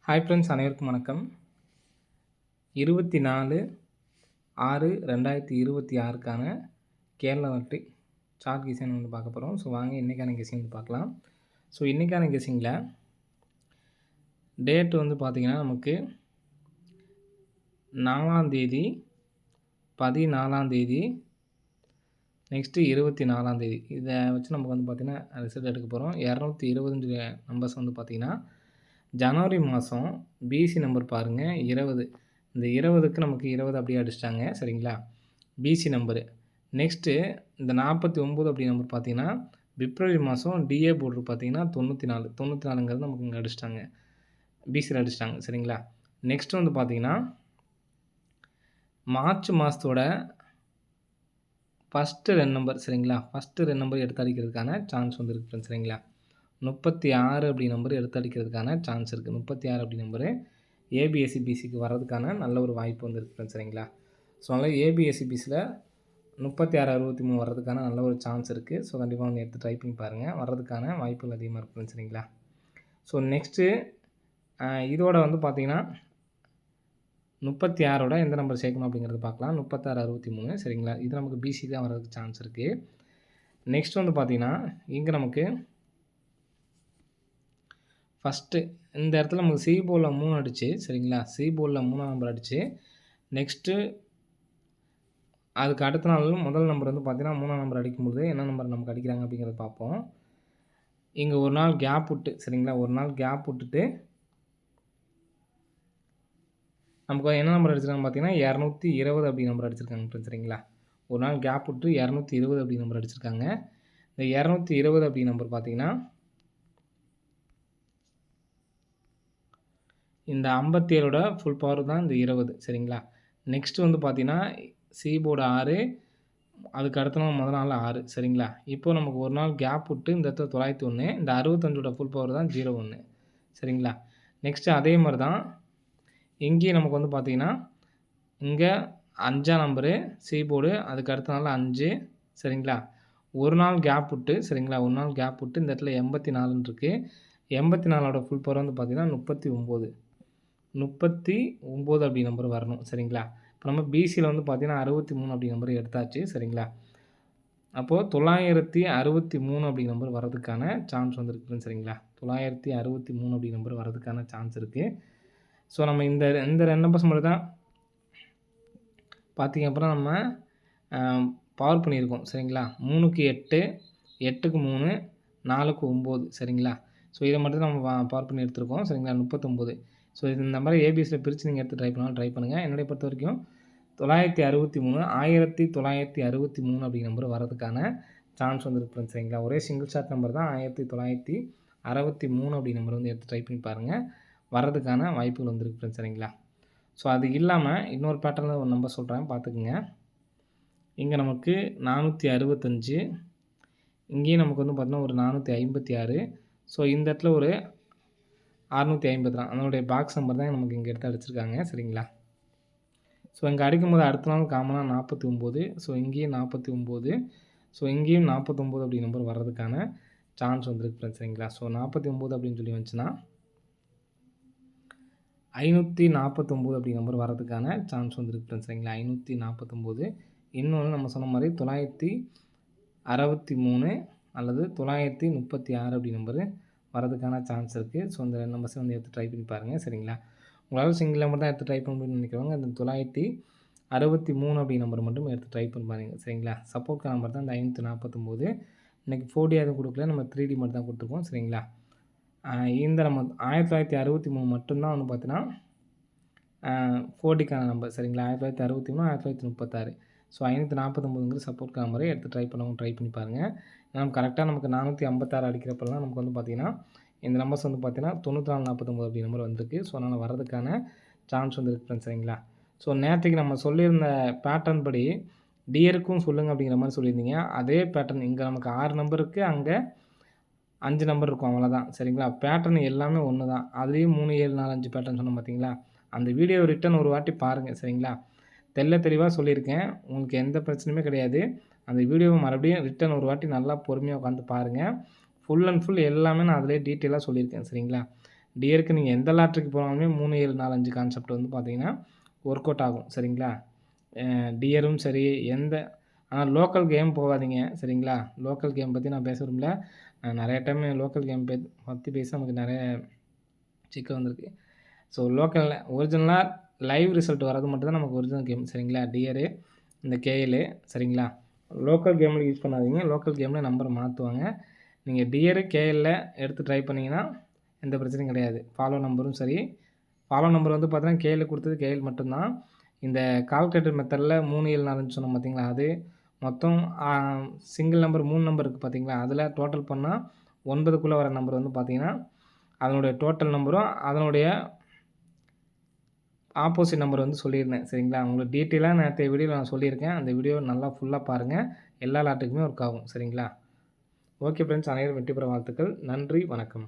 Hi friends, அனைவருக்கும் வணக்கம். 24/6/2026க்கான Kerala lottery chart guessing வந்து பார்க்க போகிறோம். ஸோ வாங்க இன்றைக்கான கெஸிங் வந்து பார்க்கலாம். ஸோ இன்றைக்கான கெஸிங்கில் டேட் வந்து பார்த்திங்கன்னா நமக்கு 4ஆம் தேதி, 14ஆம் தேதி, நெக்ஸ்ட்டு 24ஆம் தேதி. இதை வச்சு நமக்கு வந்து பார்த்திங்கன்னா ரிசல்ட் எடுக்க போகிறோம். 220 நம்பர்ஸ் வந்து பார்த்திங்கன்னா ஜனவரி மாதம் பிசி நம்பர் பாருங்கள் 20. இந்த 20க்கு நமக்கு 20 அப்படியே அடிச்சிட்டாங்க, சரிங்களா? PC number. நெக்ஸ்ட்டு இந்த 49 அப்படி நம்பர் பார்த்தீங்கன்னா பிப்ரவரி மாதம் டிஏ போர்டர் பார்த்தீங்கன்னா 94ங்கிறது நமக்கு இங்கே அடிச்சிட்டாங்க, பிசியில் அடிச்சிட்டாங்க, சரிங்களா? நெக்ஸ்ட்டு வந்து பார்த்தீங்கன்னா மார்ச் மாதத்தோட ஃபஸ்ட்டு 2 நம்பர், சரிங்களா? ஃபஸ்ட்டு 2 நம்பர் எடுத்து அடிக்கிறதுக்கான சான்ஸ் வந்து இருக்குது ஃப்ரெண்ட்ஸ், சரிங்களா? 36 அப்படி நம்பர் எடுத்து அடிக்கிறதுக்கான சான்ஸ் இருக்குது. 36 அப்படி நம்பரு ஏபிஎஸ்சி பிசிக்கு வர்றதுக்கான நல்ல ஒரு வாய்ப்பு வந்து இருக்குது ஃப்ரெண்ட்ஸ், சரிங்களா? ஸோ அதனால் ஏபிஎஸ்சி பிசியில் 36-63 வர்றதுக்கான நல்ல ஒரு சான்ஸ் இருக்குது. ஸோ கண்டிப்பாக வந்து எடுத்து ட்ரை பண்ணி பாருங்கள், வர்றதுக்கான வாய்ப்புகள் அதிகமாக இருக்குது ஃப்ரெண்ட்ஸ், சரிங்களா? ஸோ நெக்ஸ்ட்டு இதோட வந்து பார்த்திங்கன்னா 36ஓட எந்த நம்பர் சேர்க்கணும் அப்படிங்கிறது பார்க்கலாம். 36-63, சரிங்களா? இது நமக்கு பிசி தான் வர்றதுக்கு சான்ஸ் இருக்குது. நெக்ஸ்ட் வந்து பார்த்திங்கன்னா இங்கே நமக்கு ஃபஸ்ட்டு இந்த இடத்துல நமக்கு சி போர்டில் 3 அடிச்சு, சரிங்களா? சி போர்டில் 3ஆம் நம்பர் அடிச்சு, நெக்ஸ்ட்டு அதுக்கு அடுத்த நாள் முதல் நம்பர் வந்து பார்த்தீங்கன்னா 3ஆம் நம்பர் அடிக்கும்போது என்ன நம்பர் நமக்கு அடிக்கிறாங்க அப்படிங்கிறத பார்ப்போம். இங்கே ஒரு நாள் கேப் விட்டு, சரிங்களா? ஒரு நாள் கேப் விட்டுட்டு நமக்கு என்ன நம்பர் அடிச்சிருக்காங்க பார்த்தீங்கன்னா 220 அப்படி நம்பர் அடிச்சிருக்காங்க, சரிங்களா? ஒரு நாள் கேப் விட்டு 220 அப்படி நம்பர் அடிச்சிருக்காங்க. இந்த 220 அப்படி நம்பர் பார்த்தீங்கன்னா இந்த 57ஓட ஃபுல் பவர் தான் இந்த 20, சரிங்களா? நெக்ஸ்ட்டு வந்து பார்த்தீங்கன்னா சி போர்டு 6, அதுக்கு அடுத்த நாள் முதல் நாள் 6, சரிங்களா? இப்போது நமக்கு ஒரு நாள் கேப் விட்டு இந்த இடத்துல 901, இந்த 65ஓட ஃபுல் பவர் தான் 01, சரிங்களா? நெக்ஸ்ட்டு அதே மாதிரி தான் இங்கேயும் நமக்கு வந்து பார்த்திங்கன்னா இங்கே 5ஆம் நம்பரு சி போர்டு, அதுக்கு அடுத்த நாள் 5, சரிங்களா? ஒரு நாள் கேப் விட்டு, சரிங்களா? ஒரு நாள் கேப் விட்டு இந்த இடத்துல 84ன்னு இருக்குது. 84ஓட ஃபுல் பவர் வந்து பார்த்திங்கன்னா 39 அப்படி நம்பர் வரணும், சரிங்களா? இப்போ நம்ம பிசியில் வந்து பார்த்திங்கன்னா 63 அப்படி நம்பர் எடுத்தாச்சு, சரிங்களா? அப்போது 963 அப்படி நம்பர் வர்றதுக்கான சான்ஸ் வந்துருக்கு, சரிங்களா? 963 அப்படி நம்பர் வர்றதுக்கான சான்ஸ் இருக்குது. ஸோ நம்ம இந்த 2 நம்பர்ஸ் மட்டும் தான் பார்த்திங்க அப்புறம் நம்ம பவர் பண்ணியிருக்கோம், சரிங்களா? 3க்கு 8, 8க்கு 3, 4க்கு 9, சரிங்களா? ஸோ இதை மட்டும் நம்ம பவர் பண்ணி எடுத்துருக்கோம், சரிங்களா? 39. ஸோ இந்த மாதிரி ஏபிஎஸ்சியில் பிரித்து நீங்கள் எடுத்து ட்ரை பண்ணாலும் ட்ரை பண்ணுங்கள். என்னுடைய பொறுத்த வரைக்கும் 963 1963 அப்படி நம்பர் வரதுக்கான சான்ஸ் வந்துருக்கு, சரிங்களா? ஒரே சிங்கிள் ஷாட் நம்பர் தான் 1963 அப்படி நம்பர் வந்து எடுத்து ட்ரை பண்ணி பாருங்கள், வர்றதுக்கான வாய்ப்புகள் வந்துருக்கு, சரிங்களா? ஸோ அது இல்லாமல் இன்னொரு பேட்டர்னில் ஒரு நம்பர் சொல்கிறேன், பார்த்துக்குங்க. இங்கே நமக்கு 465, இங்கேயும் நமக்கு வந்து பார்த்தீங்கன்னா ஒரு 456, ஸோ இந்த இடத்துல ஒரு 650 தான் அதனுடைய பாக்ஸ் நம்பர் தான் நமக்கு இங்கே எடுத்து அடிச்சிருக்காங்க, சரிங்களா? ஸோ இங்கே அடிக்கும்போது அடுத்த நாள் காமனாக 49, ஸோ இங்கேயும் 49, ஸோ இங்கேயும் 49 அப்படி நம்பர் வர்றதுக்கான சான்ஸ் வந்துருக்கு ஃப்ரெண்ட்ஸ், சரிங்களா? ஸோ 49 அப்படின்னு சொல்லி வந்துச்சுன்னா 549 அப்படி நம்பர் வர்றதுக்கான சான்ஸ் வந்துருக்கு ஃப்ரெண்ட்ஸ், சரிங்களா? 549. இன்னொன்று நம்ம சொன்ன மாதிரி 963 அல்லது 936 அப்படி நம்பரு வரதுக்கான சான்ஸ் இருக்குது. ஸோ இந்த 2 நம்பர்ஸை வந்து எடுத்து ட்ரை பண்ணி பாருங்கள், சரிங்களா? உங்களால் சிங்கிள் நம்பர் தான் எடுத்து ட்ரை பண்ண முடியும்னு நினைக்கிறவங்க அந்த 963 அப்படி நம்பர் மட்டும் எடுத்து ட்ரை பண்ணி பாருங்கள், சரிங்களா? சப்போர்ட் நம்பர் தான் இந்த 549. இன்றைக்கி 4D எதுவும் கொடுக்கல, நம்ம 3D மட்டும் தான் கொடுத்துருக்கோம், சரிங்களா? இந்த நம்ம 1963 மட்டும்தான் வந்து பார்த்தீங்கன்னா 4Dக்கான நம்பர், சரிங்களா? 1963 1936. ஸோ 549ங்கிறது சப்போர்ட் நம்பரை எடுத்து ட்ரை பண்ணவங்க ட்ரை பண்ணி பாருங்கள். நம்ம கரெக்டாக நமக்கு 456 அடிக்கிறப்பெல்லாம் நமக்கு வந்து பார்த்திங்கன்னா இந்த நம்பர்ஸ் வந்து பார்த்திங்கன்னா 9449 அப்படி நம்பர் வந்திருக்கு. ஸோ அதனால் வர்றதுக்கான சான்ஸ் வந்து இருக்குது, சரிங்களா? ஸோ நேற்றுக்கு நம்ம சொல்லியிருந்த பேட்டர்ன் படி டியருக்கும் சொல்லுங்கள் அப்படிங்கிற மாதிரி சொல்லியிருந்தீங்க. அதே பேட்டர்ன் இங்கே நமக்கு 6 நம்பருக்கு அங்கே 5 நம்பர் இருக்கும், அவ்வளோதான், சரிங்களா? பேட்டர்ன் எல்லாமே ஒன்று தான். அதுலேயும் 3 7 4 5 பேட்டர்ன் சொன்னோம் பார்த்தீங்களா? அந்த வீடியோ ரிட்டன் ஒரு வாட்டி பாருங்கள், சரிங்களா? தெளிவாக சொல்லியிருக்கேன், உங்களுக்கு எந்த பிரச்சனையுமே கிடையாது. அந்த வீடியோவை மறுபடியும் ரிட்டன் ஒரு வாட்டி நல்லா பொறுமையாக உட்காந்து பாருங்கள். ஃபுல் அண்ட் ஃபுல் எல்லாமே நான் அதிலே டீட்டெயிலாக சொல்லியிருக்கேன், சரிங்களா? டியருக்கு நீங்கள் எந்த லாட்ரிக்கு போனாலுமே 3, 7, 4, 5 கான்செப்ட் வந்து பார்த்தீங்கன்னா ஒர்க் அவுட் ஆகும். சரிங்களா? டியரும் சரி ஆனால் லோக்கல் கேம் போகாதீங்க. சரிங்களா? லோக்கல் கேம் பற்றி நான் பேச விரும்பல. நிறைய டைம் லோக்கல் கேம் பற்றி பேசி நமக்கு நிறைய சிக்கல் வந்திருக்கு. ஸோ லோக்கல்ல ஒரிஜினலா லைவ் ரிசல்ட் வரது மட்டும் தான் நமக்கு ஒரிஜினல் கேம். சரிங்களா? டியரு, இந்த கேஎல்லு. சரிங்களா? லோக்கல் கேமில் யூஸ் பண்ணாதீங்க. லோக்கல் கேமில் நம்பரை மாற்றுவாங்க. நீங்கள் டியரு, கேஎல்ல எடுத்து ட்ரை பண்ணிங்கன்னா எந்த பிரச்சனையும் கிடையாது. ஃபாலோ நம்பரும் சரி. ஃபாலோ நம்பர் வந்து பார்த்தீங்கன்னா கேஎல் கொடுத்தது கேஎல் மட்டும்தான். இந்த கால்குலேட்டர் மெத்தடில் 3, 7, 4 சொன்னோம் பார்த்தீங்களா? அது மொத்தம் சிங்கிள் நம்பர் 3 நம்பர் இருக்குது பார்த்தீங்களா? அதில் டோட்டல் பண்ணால் 9க்குள்ளே வர நம்பர் வந்து பார்த்தீங்கன்னா அதனுடைய டோட்டல் நம்பரும் அதனுடைய ஆப்போசிட் நம்பர் வந்து சொல்லியிருந்தேன். சரிங்களா? உங்களுக்கு டீட்டெயிலாக நேற்றைய வீடியோவில் நான் சொல்லியிருக்கேன். அந்த வீடியோ நல்லா ஃபுல்லாக பாருங்கள். எல்லா லாட்டுக்குமே ஒர்க் ஆகும். சரிங்களா? ஓகே ஃப்ரெண்ட்ஸ், அனைவரும் வெற்றி பெற வாழ்த்துக்கள். நன்றி, வணக்கம்.